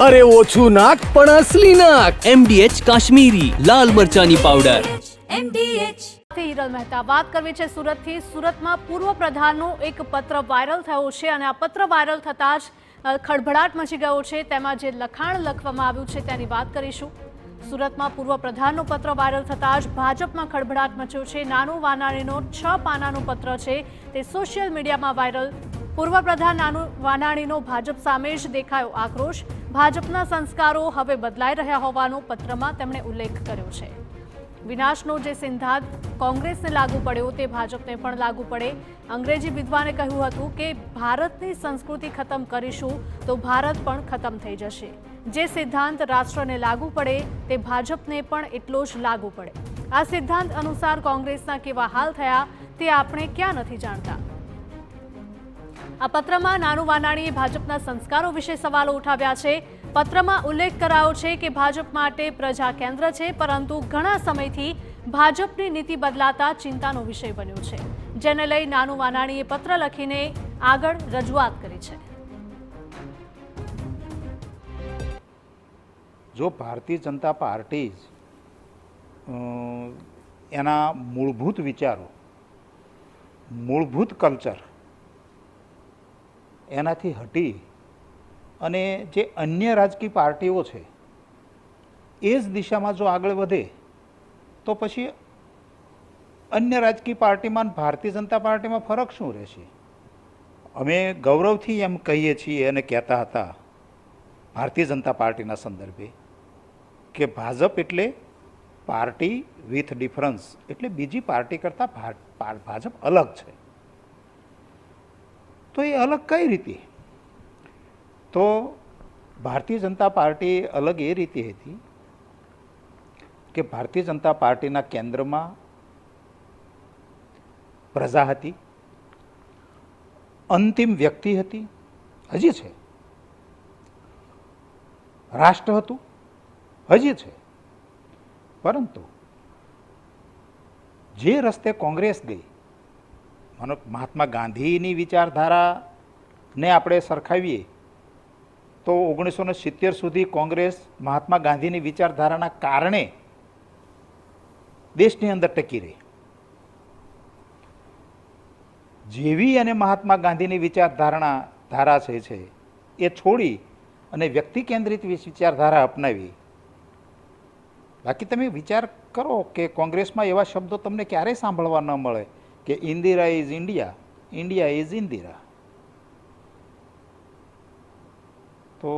अरे ओछू नाक पण असली नाक। MDH काश्मीरी लाल मरचानी पाउडर। MDH હિરલ મહેતા વાત કરવી છે સુરતથી। સુરતમાં પૂર્વ પ્રધાનનો એક પત્ર વાયરલ થયો છે અને આ પત્ર વાયરલ થતાં જ ખળભળાટ મચી ગયો છે। તેમાં જે લખાણ લખવામાં આવ્યું છે તેની વાત કરીશું। સુરતમાં પૂર્વ પ્રધાનનો પત્ર વાયરલ થતાં જ ભાજપમાં ખળભળાટ મચ્યો છે। નાનુ વાનાણીનો 6 પાનાનો પત્ર છે તે સોશિયલ મીડિયામાં વાયરલ। પૂર્વ પ્રધાન નાનુ વાનાણીનો ભાજપ સામે જ દેખાયો આક્રોશ। ભાજપના સંસ્કારો હવે બદલાઈ રહ્યા હોવાનો પત્રમાં તેમણે ઉલ્લેખ કર્યો છે। વિનાશનો જે સિદ્ધાંત કોંગ્રેસને લાગુ પડ્યો તે ભાજપને પણ લાગુ પડે। અંગ્રેજી વિદ્વાને કહ્યું હતું કે ભારતની સંસ્કૃતિ ખતમ કરીશું તો ભારત પણ ખતમ થઈ જશે। જે સિદ્ધાંત રાષ્ટ્રને લાગુ પડે તે ભાજપને પણ એટલો જ લાગુ પડે। આ સિદ્ધાંત અનુસાર કોંગ્રેસના કેવા હાલ થયા તે આપણે ક્યાં નથી જાણતા। આ પત્રમાં નાનુ વાનાણીએ ભાજપના સંસ્કારો વિશે સવાલો ઉઠાવ્યા છે। પત્રમાં ઉલ્લેખ કરાયો છે કે ભાજપ માટે પ્રજા કેન્દ્ર છે, પરંતુ ઘણા સમયથી ભાજપની નીતિ બદલાતા ચિંતાનો વિષય બન્યો છે, જેને લઈ નાનુ વાનાણીએ પત્ર લખીને આગળ રજૂઆત કરી છે। જો ભારતીય જનતા પાર્ટી એના મૂળભૂત વિચારો, મૂળભૂત કલ્ચર એનાથી હટી અને જે અન્ય રાજકીય પાર્ટીઓ છે એ જ દિશામાં જો આગળ વધે તો પછી અન્ય રાજકીય પાર્ટીમાં ભારતીય જનતા પાર્ટીમાં ફરક શું રહેશે? અમે ગૌરવથી એમ કહીએ છીએ અને કહેતા હતા ભારતીય જનતા પાર્ટીના સંદર્ભે કે ભાજપ એટલે પાર્ટી વિથ ડિફરન્સ, એટલે બીજી પાર્ટી કરતાં ભાજપ અલગ છે। તો એ અલગ કઈ રીતે? તો ભારતીય જનતા પાર્ટી અલગ એ રીતે હતી કે ભારતીય જનતા પાર્ટીના કેન્દ્રમાં પ્રજા હતી, અંતિમ વ્યક્તિ હતી, હજી છે, રાષ્ટ્ર હતું, હજી છે, પરંતુ જે રસ્તે કોંગ્રેસ ગઈ, મહાત્મા ગાંધીની વિચારધારાને આપણે સરખાવીએ તો 1970 સુધી કોંગ્રેસ મહાત્મા ગાંધીની વિચારધારાના કારણે દેશની અંદર ટકી રહી। જેવી અને મહાત્મા ગાંધીની વિચારધારા છે એ છોડી અને વ્યક્તિ કેન્દ્રિત વિચારધારા અપનાવી। બાકી તમે વિચાર કરો કે કોંગ્રેસમાં એવા શબ્દો તમને ક્યારેય સાંભળવા ન મળે કે Indira is India, India is Indira. તો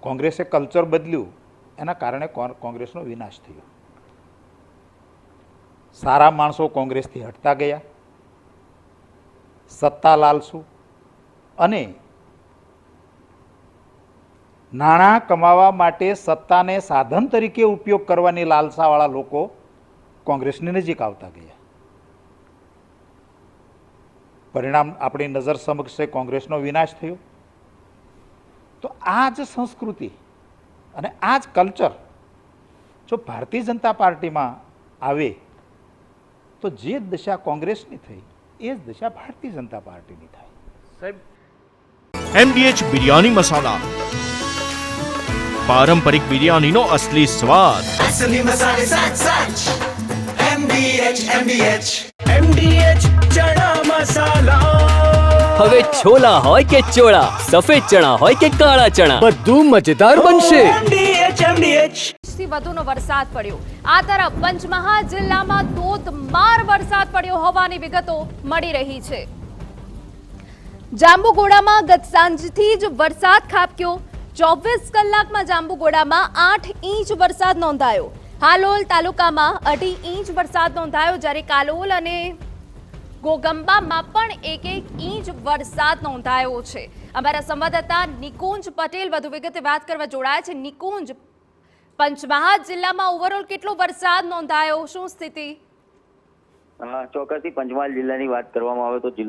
કોંગ્રેસે કલ્ચર બદલ્યું, એના કારણે કોંગ્રેસનો વિનાશ થયો। સારા માણસો કોંગ્રેસથી હટતા ગયા, સત્તા લાલસુ અને નાણાં કમાવા માટે સત્તાને સાધન તરીકે ઉપયોગ કરવાની લાલસાવાળા લોકો કોંગ્રેસની નજીક આવતા ગયા। પરિણામ આપણી નજર સમક્ષ કોંગ્રેસનો વિનાશ થયો। તો આ જ સંસ્કૃતિ અને આ જ કલ્ચર જો ભારતીય જનતા પાર્ટીમાં આવે તો જે દશા કોંગ્રેસની થઈ એ જ દશા ભારતીય જનતા પાર્ટીની થાય। સાહેબ, MDH બિરયાની મસાલા, પારંપરિક બિરયાનીનો અસલી સ્વાદ। असली मसाले साच साच MDH चना मसाला। હવે छोला હોય કે ચોળા, સફેદ ચણા હોય કે કાળા ચણા, બધું મજેદાર બનશે। MDH થી વધુનો વરસાદ પડ્યો। આ તરફ પંચમહાલ જિલ્લામાં ધોધમાર વરસાદ પડ્યો હોવાની વિગતો મળી રહી છે। જાંબુઘોડામાં ગત સાંજથી જ વરસાદ ખાબક્યો। 24 કલાકમાં જાંબુઘોડામાં 8 ઇંચ વરસાદ નોંધાયો। હાલોલ તાલુકામાં 2.5 ઇંચ વરસાદ નોંધાયો, જ્યારે કાલોલ અને ગોગંબામાં પણ 1 ઇંચ વરસાદ નોંધાયો છે। અમારા સંવાદદાતા નિકુંજ પટેલ વધુ વિગતે વાત કરવા જોડાયા છે। નિકુંજ, પંચમહાલ જિલ્લામાં ઓવરઓલ કેટલો વરસાદ નોંધાયો, શું સ્થિતિ? ચોક્કસથી પંચમહાલ જિલ્લાની વાત કરવામાં આવે તો